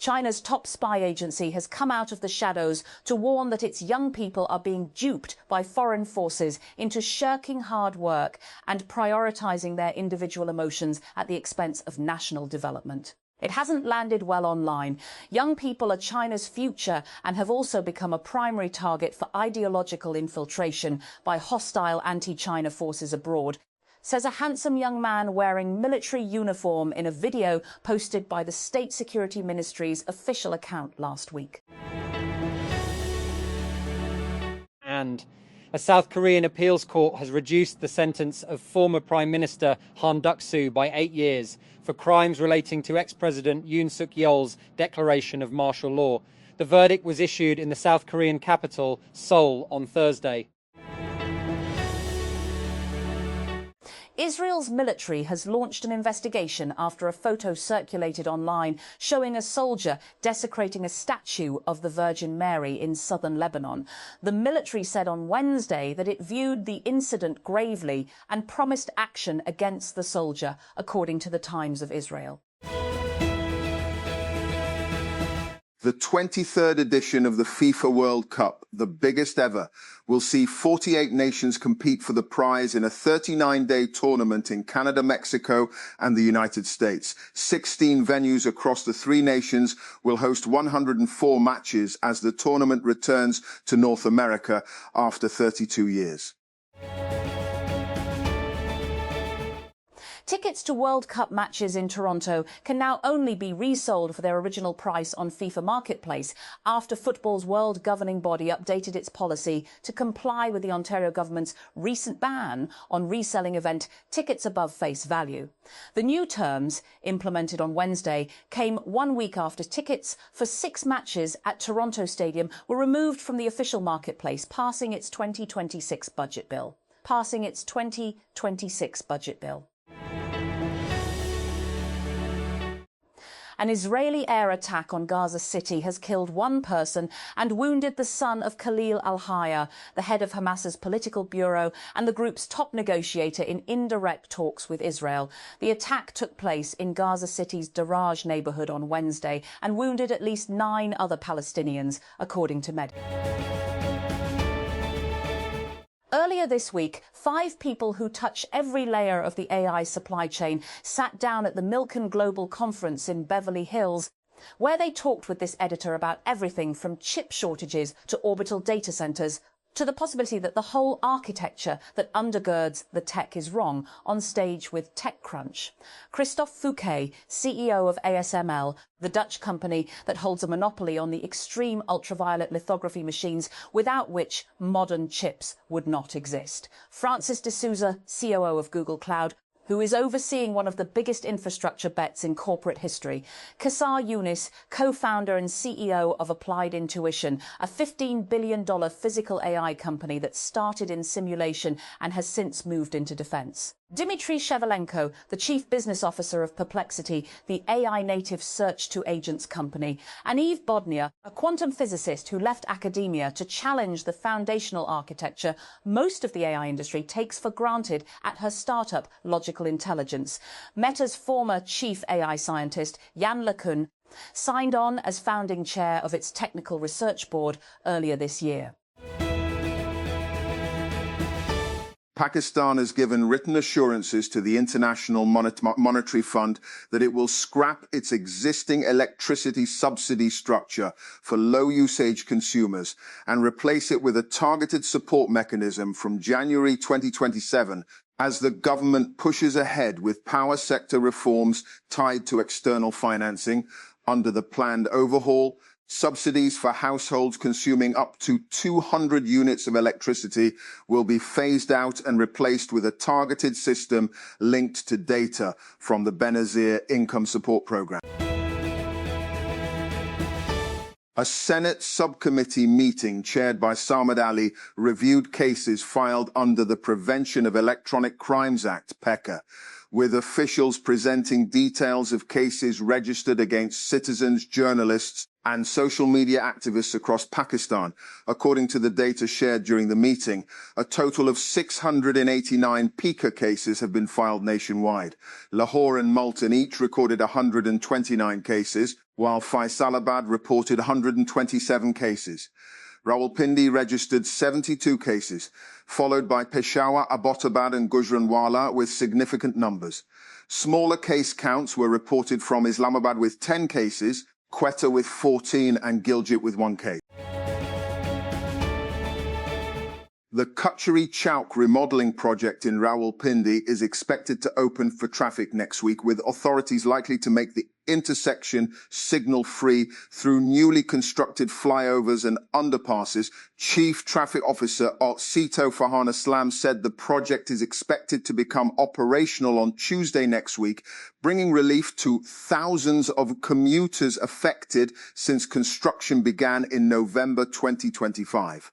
China's top spy agency has come out of the shadows to warn that its young people are being duped by foreign forces into shirking hard work and prioritising their individual emotions at the expense of national development. It hasn't landed well online. Young people are China's future and have also become a primary target for ideological infiltration by hostile anti-China forces abroad, says a handsome young man wearing military uniform in a video posted by the State Security Ministry's official account last week. And a South Korean appeals court has reduced the sentence of former Prime Minister Han Duck-soo by 8 years for crimes relating to ex-President Yoon Suk-yeol's declaration of martial law. The verdict was issued in the South Korean capital, Seoul, on Thursday. Israel's military has launched an investigation after a photo circulated online showing a soldier desecrating a statue of the Virgin Mary in southern Lebanon. The military said on Wednesday that it viewed the incident gravely and promised action against the soldier, according to the Times of Israel. The 23rd edition of the FIFA World Cup, the biggest ever, will see 48 nations compete for the prize in a 39-day tournament in Canada, Mexico, and the United States. 16 venues across the three nations will host 104 matches as the tournament returns to North America after 32 years. Tickets to World Cup matches in Toronto can now only be resold for their original price on FIFA Marketplace after football's world governing body updated its policy to comply with the Ontario government's recent ban on reselling event tickets above face value. The new terms, implemented on Wednesday, came 1 week after tickets for 6 matches at Toronto Stadium were removed from the official marketplace, passing its 2026 budget bill. An Israeli air attack on Gaza City has killed 1 person and wounded the son of Khalil al-Hayya, the head of Hamas's political bureau and the group's top negotiator in indirect talks with Israel. The attack took place in Gaza City's Daraj neighbourhood on Wednesday and wounded at least 9 other Palestinians, according to Med. Earlier this week, 5 people who touch every layer of the AI supply chain sat down at the Milken Global Conference in Beverly Hills, where they talked with this editor about everything from chip shortages to orbital data centres, to the possibility that the whole architecture that undergirds the tech is wrong, on stage with TechCrunch. Christophe Fouquet, CEO of ASML, the Dutch company that holds a monopoly on the extreme ultraviolet lithography machines without which modern chips would not exist. Francis de Souza, COO of Google Cloud, who is overseeing one of the biggest infrastructure bets in corporate history. Kassar Younis, co-founder and CEO of Applied Intuition, a $15 billion physical AI company that started in simulation and has since moved into defense. Dmitry Shevelenko, the chief business officer of Perplexity, the AI-native search-to-agents company, and Yves Bodnia, a quantum physicist who left academia to challenge the foundational architecture most of the AI industry takes for granted at her startup, Logical Intelligence. Meta's former chief AI scientist, Yann LeCun, signed on as founding chair of its technical research board earlier this year. Pakistan has given written assurances to the International Monetary Fund that it will scrap its existing electricity subsidy structure for low-usage consumers and replace it with a targeted support mechanism from January 2027 as the government pushes ahead with power sector reforms tied to external financing. Under the planned overhaul, subsidies for households consuming up to 200 units of electricity will be phased out and replaced with a targeted system linked to data from the Benazir Income Support Program. A Senate subcommittee meeting chaired by Samad Ali reviewed cases filed under the Prevention of Electronic Crimes Act, PECA, with officials presenting details of cases registered against citizens, journalists, and social media activists across Pakistan. According to the data shared during the meeting, a total of 689 Pika cases have been filed nationwide. Lahore and Multan each recorded 129 cases, while Faisalabad reported 127 cases. Rawalpindi registered 72 cases, followed by Peshawar, Abbottabad and Gujranwala with significant numbers. Smaller case counts were reported from Islamabad with 10 cases, Quetta with 14 and Gilgit with 1 case. The Kachari Chowk remodeling project in Rawalpindi is expected to open for traffic next week, with authorities likely to make the intersection signal-free through newly constructed flyovers and underpasses. Chief Traffic Officer Sito Farhan Aslam said the project is expected to become operational on Tuesday next week, bringing relief to thousands of commuters affected since construction began in November 2025.